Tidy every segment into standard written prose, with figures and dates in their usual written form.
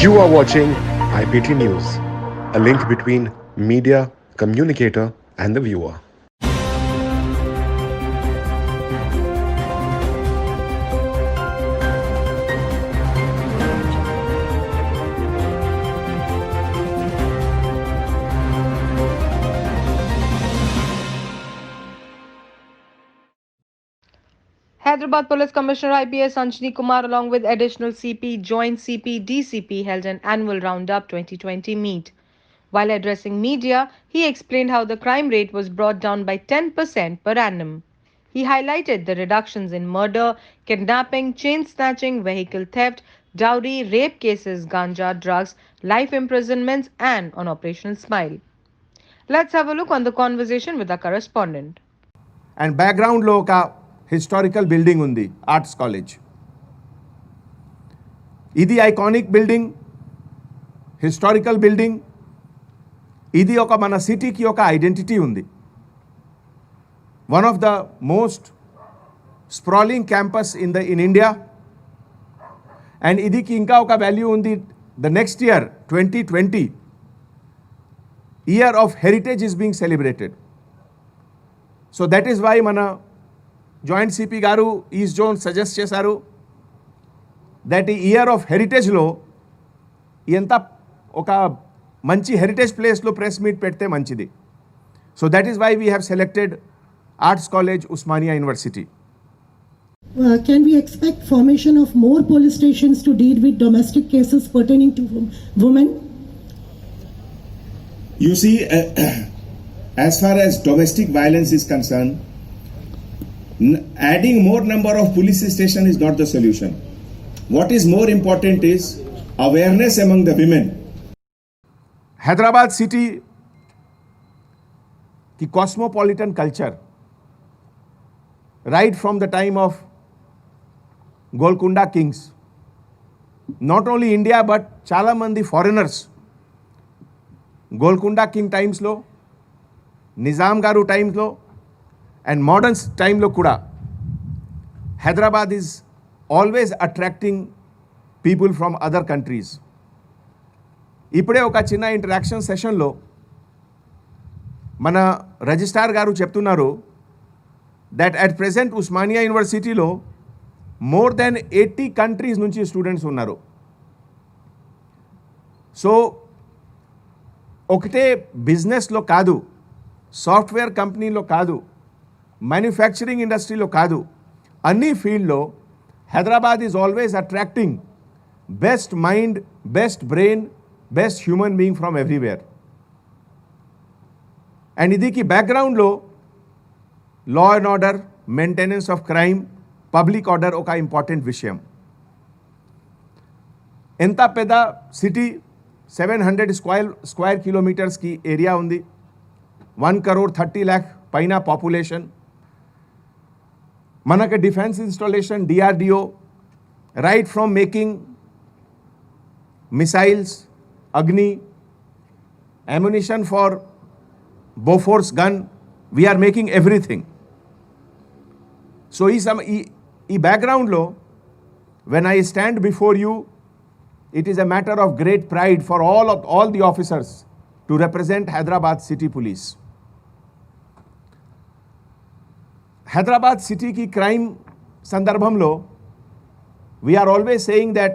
You are watching IPT News, a link between media, communicator, and the viewer. Hyderabad Police Commissioner IPS Anjani Kumar along with additional CP, Joint CP, DCP held an annual Roundup 2020 meet. While addressing media, he explained how the crime rate was brought down by 10% per annum. He highlighted the reductions in murder, kidnapping, chain snatching, vehicle theft, dowry, rape cases, ganja, drugs, life imprisonments, and on Operation Smile. Let's have a look on the conversation with our correspondent. And బ్యాక్గ్రౌండ్లో ఒక historical building ఉంది, arts college. ఇది iconic building, historical building. ఇది ఒక మన సిటీకి ఒక identity ఉంది. One of the most sprawling campus in India. And ఇదికి ఇంకా ఒక వాల్యూ ఉంది. The next year 2020 year of heritage is being celebrated. So that is why మన joint CP garu east zone suggest చేశారు దట్ ఈ ఇయర్ ఆఫ్ హెరిటేజ్లో ఎంత ఒక మంచి హెరిటేజ్ ప్లేస్లో ప్రెస్ మీట్ పెడితే మంచిది. So that is why we have selected arts college, Osmania university. Can we expect formation of more police stations to deal with domestic cases pertaining to women? You see, as far as domestic violence is concerned, adding more number of police stations is not the solution. What is more important is awareness among the women. Hyderabad city की cosmopolitan culture right from the time of Golconda kings, not only India but చాలా మంది foreigners Golconda king టైమ్స్లో, నిజాం గారు టైమ్స్లో and మోడర్న్స్ టైంలో కూడా Hyderabad is always attracting people from other countries. ఇప్పుడే ఒక చిన్న ఇంటరాక్షన్ సెషన్లో మన రిజిస్ట్రార్ గారు చెప్తున్నారు దట్ అట్ ప్రెజెంట్ ఉస్మానియా యూనివర్సిటీలో మోర్ దెన్ 80 కంట్రీస్ నుంచి స్టూడెంట్స్ ఉన్నారు. సో ఒకటే బిజినెస్లో కాదు, సాఫ్ట్వేర్ కంపెనీలో కాదు, మ్యానుఫ్యాక్చరింగ్ ఇండస్ట్రీలో కాదు, అన్ని ఫీల్డ్లో Hyderabad is always attracting best mind, best brain, best human being from everywhere. And ఇదికి బ్యాక్గ్రౌండ్లో law and order, maintenance of crime, public order ఒక ఇంపార్టెంట్ విషయం. ఎంత పెద్ద సిటీ, 700 స్క్వేర్ కిలోమీటర్స్కి ఏరియా ఉంది, 1,30,00,000 పైన పాపులేషన్. మనకు defence installation, DRDO, right from making missiles, అగ్ని, ammunition for Bofors gun, we are making everything. So ఈ బ్యాక్గ్రౌండ్లో when I stand before you, it is a matter of great pride for all the officers to represent Hyderabad City Police. Hyderabad City की crime సందర్భంలో we are always saying that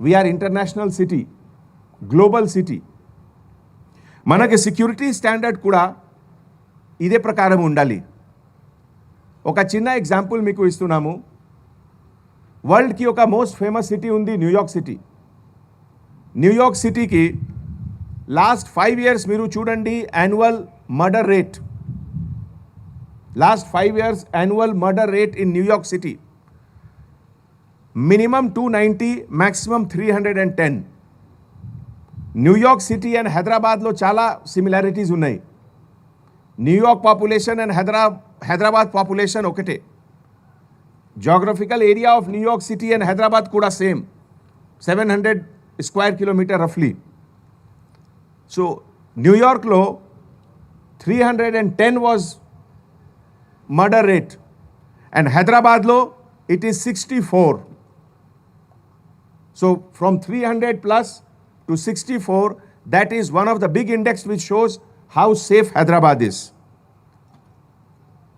we are international city, global city. మనకి security standard కూడా ఇదే ప్రకారం ఉండాలి. ఒక చిన్న example మీకు ఇస్తున్నాము. వరల్డ్కి ఒక మోస్ట్ ఫేమస్ సిటీ ఉంది, న్యూయార్క్ సిటీ. న్యూయార్క్ సిటీకి లాస్ట్ 5 years మీరు చూడండి annual murder rate. Last 5 years annual murder rate in New York city minimum 290, maximum 310. New York city and హైదరాబాద్లో చాలా సిమిలారిటీస్ ఉన్నాయి. New York population and Hyderabad population ఒకటే. Geographical area of New York city and Hyderabad కూడా same, 700 square kilometre రఫ్లీ. So న్యూయార్క్లో 310 was murder rate and హైదరాబాద్లో it is 64. So from 300 plus to 64, that is one of the big index which shows how safe Hyderabad is.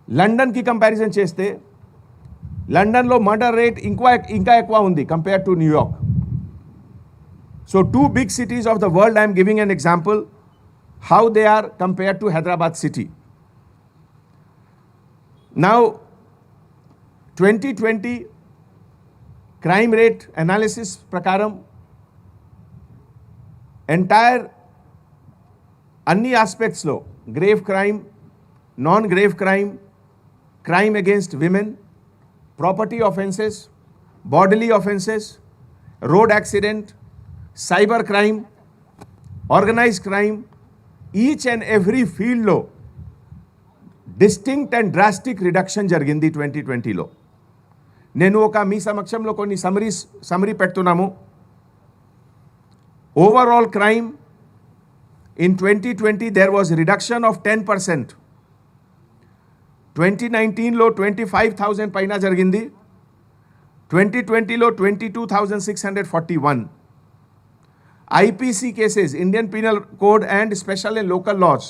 London కి comparison చేస్తే లండన్లో murder rate ఇంకా ఎక్కువ ఉంది compare to New York. So two big cities of the world I'm giving an example how they are compared to Hyderabad city. Now 2020 crime rate analysis prakaram entire anni aspects lo grave crime, non grave crime, crime against women, property offences, bodily offences, road accident, cyber crime, organized crime, each and every field లో distinct and drastic reduction జరిగింది 2020లో. నేను మీ సమక్షంలో కొన్ని summary పెడుతున్నాము. Overall crime in 2020 there was reduction of 10%. 2019లో 25,000 పైన జరిగింది. 2020లో 22,641. IPC cases, Indian Penal Code and Special and Local Laws,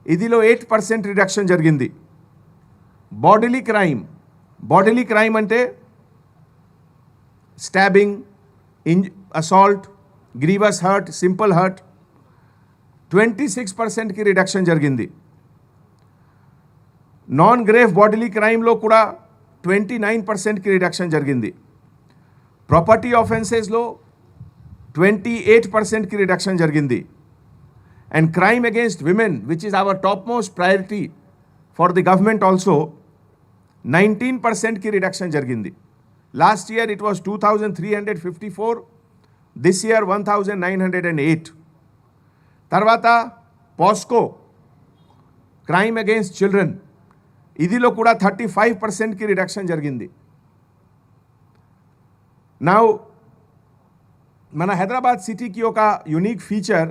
ఇదిలో 8% రిడక్షన్ జరిగింది. బాడీలీ క్రైమ్ అంటే stabbing, assault, grievous hurt, simple hurt, 26%కి రిడక్షన్ జరిగింది. నాన్ గ్రేవ్ బాడీలీ క్రైమ్లో కూడా 29%కి రిడక్షన్ జరిగింది. ప్రాపర్టీ ఆఫెన్సెస్లో 28%కి రిడక్షన్ జరిగింది. And crime against women which is our top most priority for the government also 19%కి రిడక్షన్ జరిగింది. Last year it was 2,354, this year 1,908. తర్వాత పాస్కో క్రైమ్ అగేన్స్ట్ చిల్డ్రన్, ఇదిలో కూడా 35%కి రిడక్షన్ జరిగింది. నౌ మన హైదరాబాద్ సిటీకి ఒక యూనిక్ ఫీచర్,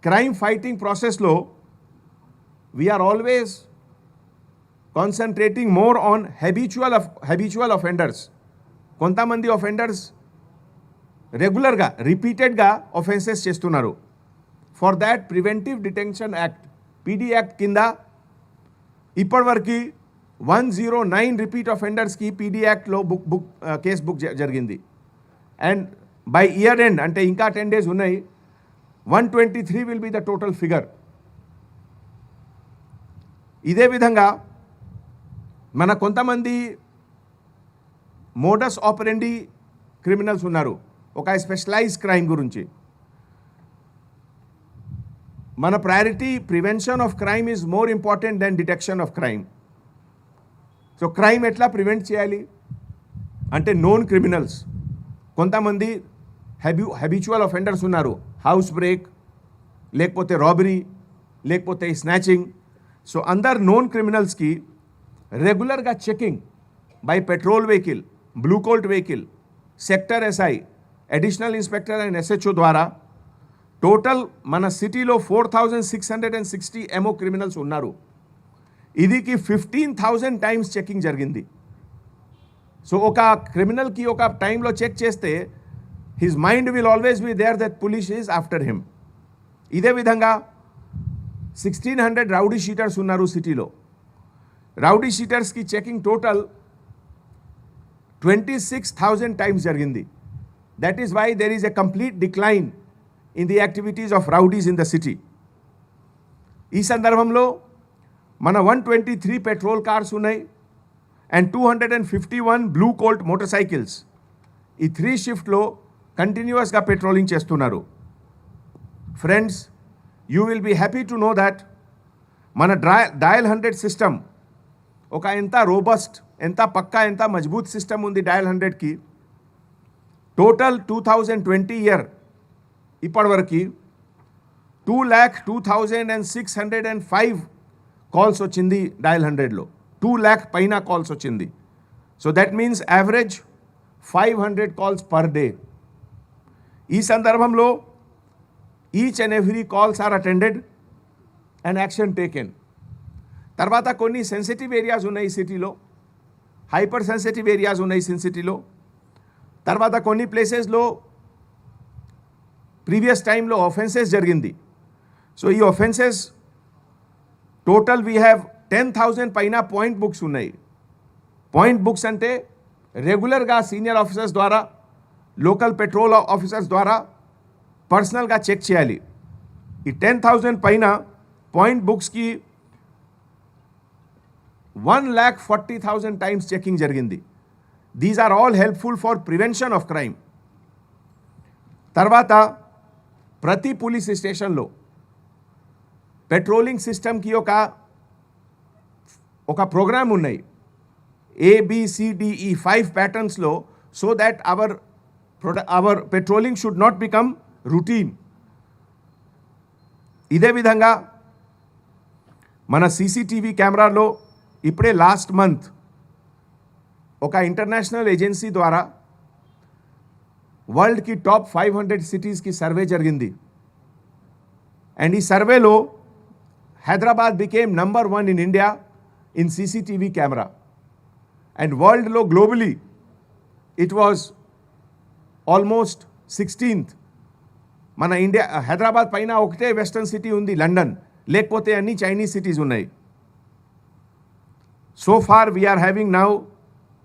క్రైమ్ ఫైటింగ్ ప్రాసెస్లో we're always concentrating more on habitual offenders. కొంతమంది అఫెండర్స్ రెగ్యులర్గా రిపీటెడ్గా ఒఫెన్సెస్ చేస్తున్నారు. For that preventive detention act, PD act కింద ఇప్పటివరకు 109 రిపీట్ అఫెండర్స్కి పీడీ యాక్ట్లో కేసు బుక్ జరిగింది. అండ్ బై ఇయర్ ఎండ్ అంటే ఇంకా 10 days ఉన్నాయి, 123 will be the total figure. ఇదే విధంగా మన కొంతమంది మోడస్ ఆపరెండి క్రిమినల్స్ ఉన్నారు. ఒక స్పెషలైజ్ క్రైమ్ గురించి మన priority prevention of crime is more important than detection of crime. So crime ఎట్లా ప్రివెంట్ చేయాలి అంటే నోన్ క్రిమినల్స్, కొంతమంది హ్యాబిచువల్ అఫెండర్స్ ఉన్నారు. హౌస్ బ్రేక్, లేకపోతే రాబరీ, లేకపోతే స్నాచింగ్. సో అందరు నోన్ క్రిమినల్స్కి రెగ్యులర్గా checking by patrol vehicle, blue colt vehicle, sector SI, additional inspector and SHO ద్వారా టోటల్ మన సిటీలో 4,660 MO క్రిమినల్స్ ఉన్నారు. ఇదికి 15,000 టైమ్స్ చెకింగ్ జరిగింది. సో ఒక క్రిమినల్కి ఒక టైంలో చెక్ చేస్తే his mind will always be there that police is after him. ఇదే విధంగా 1,600 రౌడీ షీటర్స్ ఉన్నారు సిటీలో. రౌడీ షీటర్స్కి చెకింగ్ టోటల్ 26,000 టైమ్స్ జరిగింది. That is why there is a complete decline in the activities of rowdies in the city. ఈ సందర్భంలో మన 123 patrol cars ఉన్నాయి and 251 blue colt motorcycles. ఈ 3 షిఫ్ట్లో కంటిన్యూస్గా పెట్రోలింగ్ చేస్తున్నారు. Friends, you will be happy to know that మన dial 100 system ఒక ఎంత రోబస్ట్, ఎంత పక్కా, ఎంత మజబూత్ సిస్టమ్ ఉంది డయల్ 100కి. టోటల్ 2020 ఇయర్ ఇప్పటివరకు 2,02,605 కాల్స్ వచ్చింది డయల్ 100లో. 2 lakh పైన కాల్స్ వచ్చింది. So that means average 500 calls per day. ఈ సందర్భంలో each and every calls are attended and action taken. తర్వాత కొన్ని సెన్సిటివ్ ఏరియాస్ ఉన్నాయి సిటీలో, హైపర్ సెన్సిటివ్ ఏరియాస్ ఉన్నాయి సిటీలో. తర్వాత కొన్ని ప్లేసెస్లో ప్రీవియస్ టైంలో ఒఫెన్సెస్ జరిగింది. సో ఈ ఒఫెన్సెస్ టోటల్ వీ హ్యావ్ 10,000 పైన పాయింట్ బుక్స్ ఉన్నాయి. పాయింట్ బుక్స్ అంటే రెగ్యులర్గా సీనియర్ ఆఫీసర్స్ ద్వారా, లోకల్ పెట్రోల్ ఆఫీసర్స్ ద్వారా పర్సనల్గా చెక్ చేయాలి. ఈ 10,000 పైన పాయింట్ బుక్స్కి 1,40,000 టైమ్స్ చెకింగ్ జరిగింది. These are all helpful for prevention of crime. తర్వాత ప్రతి పోలీస్ స్టేషన్లో పెట్రోలింగ్ సిస్టమ్కి ఒక ప్రోగ్రామ్ ఉన్నాయి, ABCDE 5 ప్యాటర్న్స్లో, so that our patrolling should not become routine. ఇదే విధంగా మన CCTV కెమెరాలో ఇప్పుడే లాస్ట్ మంత్ ఒక ఇంటర్నేషనల్ ఏజెన్సీ ద్వారా వరల్డ్కి టాప్ 500 సిటీస్కి సర్వే జరిగింది. అండ్ ఈ సర్వేలో Hyderabad became number 1 in India in CCTV కెమెరా. అండ్ వరల్డ్లో globally it was almost 16th. మన ఇండియా హైదరాబాద్ పైన ఒకటే వెస్టర్న్ సిటీ ఉంది, లండన్, లేకపోతే అన్ని చైనీస్ సిటీస్ ఉన్నాయి. So far we're having now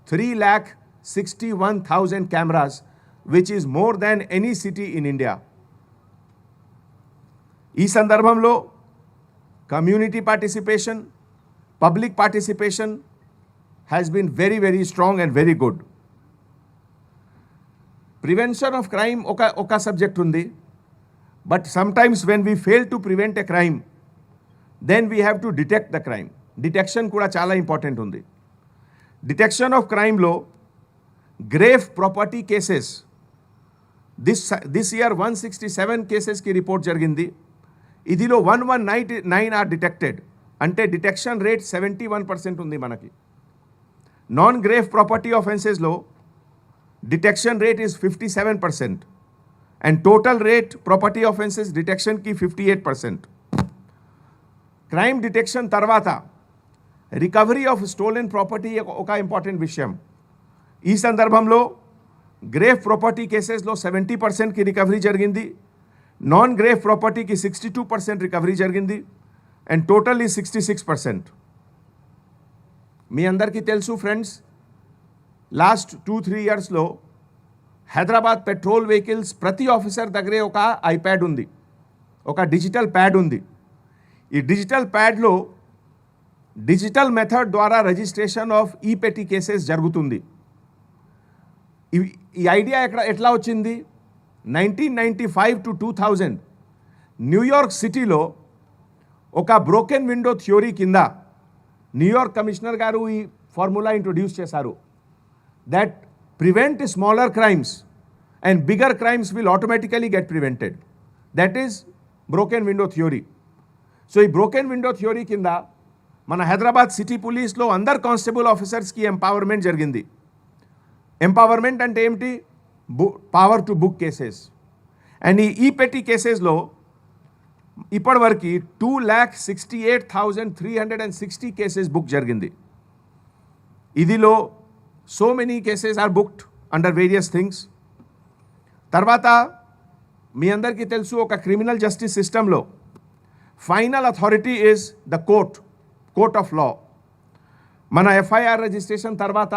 3,61,000 cameras, which is more than any city in India. ఈ సందర్భంలో community participation, public participation has been very, very strong and very good. Prevention of crime oka subject undi, but sometimes when we fail to prevent a crime, then we have to detect the crime. Detection kuda chala important undi. Detection of crime lo grave property cases, this year 167 cases ki report jarigindi. Idilo 119 are detected, ante detection rate 71% undi manaki. Non grave property offences lo detection rate is 57% and total rate property offences detection ki 58%. Crime detection tarvata recovery of stolen property oka important vishayam. Ee sandarbhamlo grave property cases lo 70% ki recovery jarigindi, non grave property ki 62% recovery jarigindi and total is 66%. మీ అందరికీ తెలుసు friends, last 2-3 ఇయర్స్లో Hyderabad petrol vehicles ప్రతి officer దగ్గరే ఒక iPad ఉంది, ఒక digital pad ఉంది. ఈ డిజిటల్ ప్యాడ్లో డిజిటల్ మెథడ్ ద్వారా రిజిస్ట్రేషన్ ఆఫ్ ఈ-పెట్టి కేసెస్ జరుగుతుంది. ఈ ఐడియా ఎట్లా వచ్చింది? 1995 to 2000 న్యూయార్క్ సిటీలో ఒక బ్రోకెన్ విండో థియోరీ కింద న్యూయార్క్ కమిషనర్ గారు ఈ ఫార్ములా ఇంట్రొడ్యూస్ చేశారు, that prevent smaller crimes and bigger crimes will automatically get prevented. That is broken window theory. So ఈ బ్రోకెన్ విండో థియోరీ కింద మన హైదరాబాద్ సిటీ పోలీస్లో అందరు కానిస్టేబుల్ ఆఫీసర్స్కి ఎంపవర్మెంట్ జరిగింది. ఎంపవర్మెంట్ అంటే ఏమిటి? Power to book cases. And ఈ పెట్టి కేసెస్లో ఇప్పటివరకు 2,68,360 కేసెస్ బుక్ జరిగింది. ఇదిలో so many cases are booked under various things. తర్వాత మీ అందరికీ తెలుసు, ఒక క్రిమినల్ జస్టిస్ సిస్టంలో final authority is the court of law. మన FIR రిజిస్ట్రేషన్ తర్వాత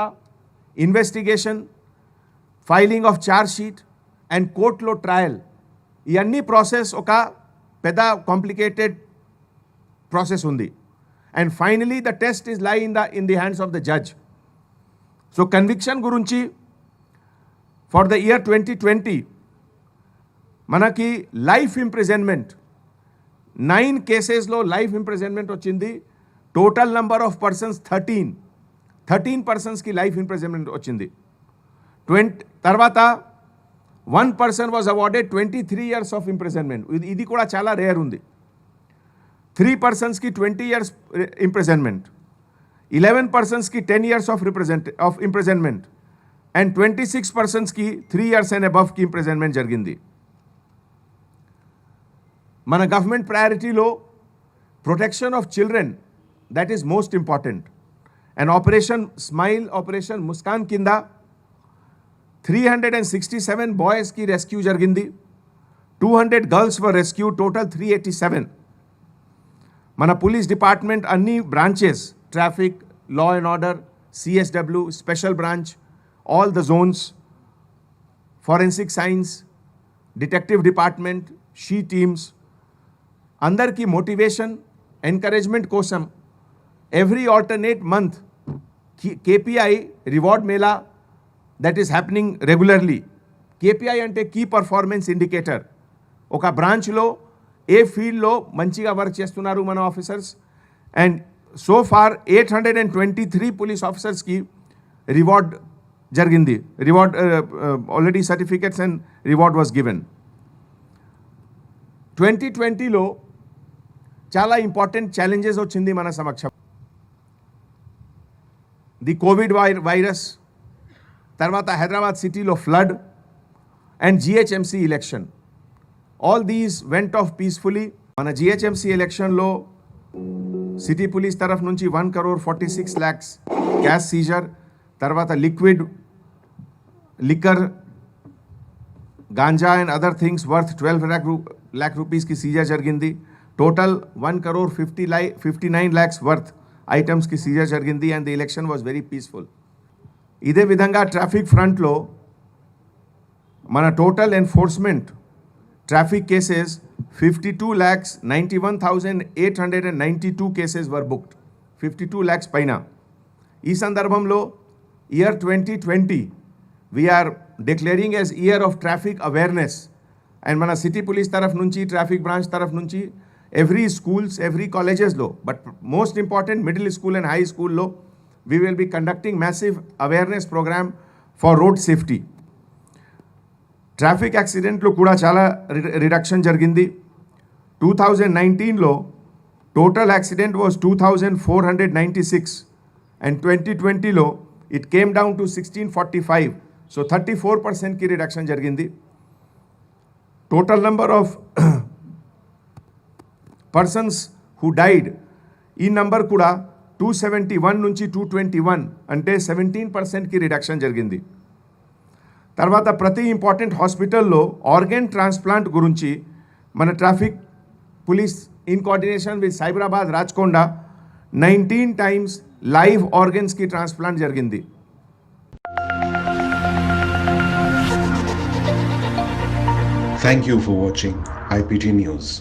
investigation, filing of charge sheet and కోర్టులో ట్రయల్, ఇవన్నీ ప్రాసెస్ ఒక పెద్ద కాంప్లికేటెడ్ ప్రాసెస్ ఉంది. And finally the test is lie in the hands of the judge. So conviction గురించి for the year 2020 మనకి life imprisonment 9 కేసెస్లో life imprisonment వచ్చింది. Total number of persons 13 పర్సన్స్కి లైఫ్ ఇంప్రిజన్మెంట్ వచ్చింది. తర్వాత 1 person was awarded 23 years of imprisonment. ఇది కూడా చాలా రేర్ ఉంది. 3 personsకి 20 years imprisonment, 11 personsకి 10 years of imprisonment and 26 personsకి 3 years and aboveకి imprisonment జరిగింది. మన గవర్నమెంట్ ప్రయారిటీలో protection of children, that is most important. And operation smile, operation Muskaan కింద 367 బాయ్స్కి రెస్క్యూ జరిగింది. 200 గర్ల్స్ వర్ రెస్క్యూ, టోటల్ 387. మన పోలీస్ డిపార్ట్మెంట్ అన్ని branches, traffic, law and order, CSW, special branch, all the zones, forensic science, detective department, she teams, అందరికీ motivation, encouragement కోసం every alternate month KPI reward mela that is happening regularly. KPI అంటే key performance indicator. ఒక బ్రాంచ్లో ఏ ఫీల్డ్లో మంచిగా work చేస్తున్నారు మన officers, and so far 823 police ఆఫీసర్స్కి రివార్డ్ జరిగింది. Reward already certificates and reward was given. 2020లో చాలా ఇంపార్టెంట్ ఛాలెంజెస్ వచ్చింది మన సమక్షం. ది కోవిడ్ వైరస్, తర్వాత హైదరాబాద్ సిటీలో flood and GHMC election. All these went off peacefully. మన జిహెచ్ఎంసీ ఎలక్షన్లో సిటీ పోలీస్ తరఫు నుంచి 1,46 lakhs క్యాష్ సీజర్, తర్వాత liquor, ganja and other things worth 12 lakh రూపీస్కి సీజర్ జరిగింది. టోటల్ 1,59 lakhs వర్త్ ఐటమ్స్కి సీజర్ జరిగింది and the election was very peaceful. ఇదే విధంగా ట్రాఫిక్ ఫ్రంట్లో మన total enforcement traffic cases 52,91,892 cases were booked. 52 lakhs పైన. ఈ సందర్భంలో year 2020 we are declaring as year of traffic awareness. And మన సిటీ పోలీస్ తరఫు నుంచి, ట్రాఫిక్ బ్రాంచ్ తరఫు నుంచి ఎవ్రీ స్కూల్స్, ఎవ్రీ కాలేజెస్లో, but most important middle school and high స్కూల్లో we will be conducting massive awareness program for road safety. Traffic యాక్సిడెంట్లు కూడా చాలా రిడక్షన్ జరిగింది. 2019లో టోటల్ యాక్సిడెంట్ వాజ్ 2,496 అండ్ 2020లో it came down to 1,645. So 34%కి reduction జరిగింది. Total number of persons who died, ఈ నంబర్ కూడా 271 నుంచి 221 అంటే 17%కి రిడక్షన్ జరిగింది. తర్వాత ప్రతి ఇంపార్టెంట్ హాస్పిటల్లో ఆర్గన్ ట్రాన్స్ప్లాంట్ గురించి మన traffic police in coordination with Cyberabad, Rachakonda 19 times live ఆర్గన్స్కి ట్రాన్స్ప్లాంట్ జరిగింది. Thank you for watching IPT News.